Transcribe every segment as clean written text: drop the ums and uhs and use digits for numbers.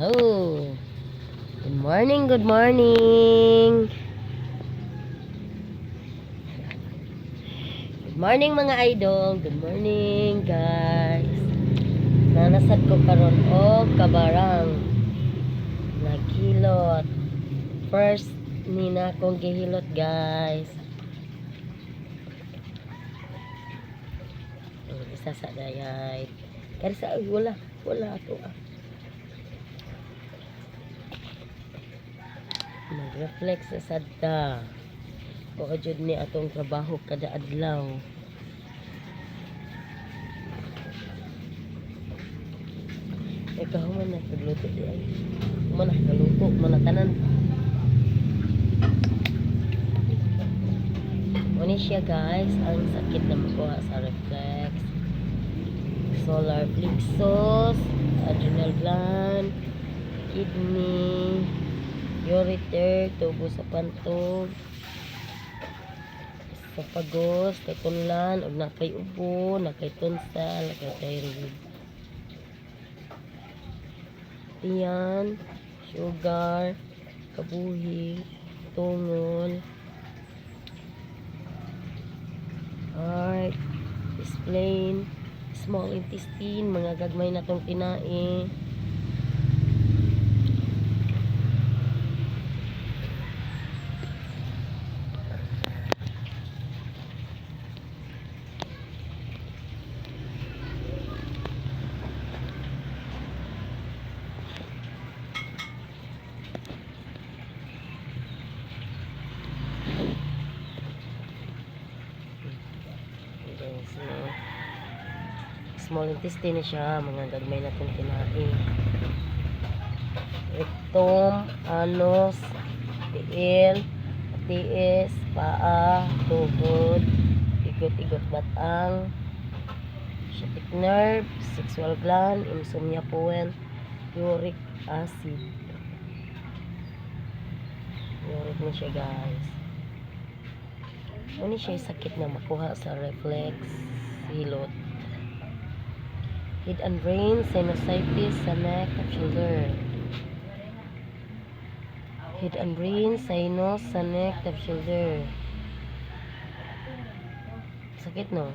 Oh, good morning, good morning. Good morning mga idol. Good morning guys. Nanasad ko karon og kabarang. Naghilot. First ni na akong gihilot guys. Isa sa dayay. Kaya sa wala ato Mag-reflex sa sadta. O jud ni atong trabaho kada adlaw. Ikaw man na pagluto di ay. Man nakaluto, man tanan. Muna siya guys, ang sakit na makuha sa reflex. Solar plexus, adrenal gland, kidney, ureter, tubo sa pantog, esophagus, kay tunlan, ug nakay ubo, nakay tonsal, nakay thyroid. Tiyan, sugar, kabuhi, tungol, heart, spleen, small intestine, mga gagmay na tong kinain. So, small intestine na siya, mga gagmay na itong kinain. Rectum, anus, tiil, tiis, paa, tuhod, igot-igot batang, sciatic nerve, sexual gland, insomnia point, uric acid. Uric na siya guys. Ano siya sakit na makuha sa reflex, hilot. Head and brain, sinusitis sa neck at shoulder. Head and brain, sinus sa neck at shoulder. Sakit no?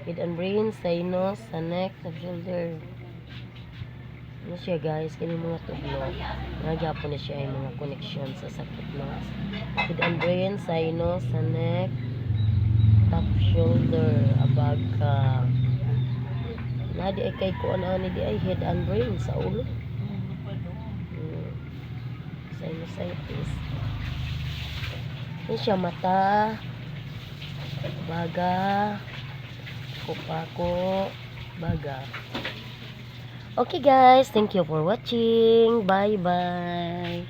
Head and brain, sinus sa neck at shoulder. Ano siya guys, kini mga tublo. Nagyapon na siya yung mga connection sa sakit no. Head and brain, sinus sa neck, top shoulder, abag ka. Nadi ay kay kuan ani di ay head and brain sa ulo. Sinusitis. Ini siya mata, baga, kupako, baga. Okay guys, thank you for watching. Bye bye.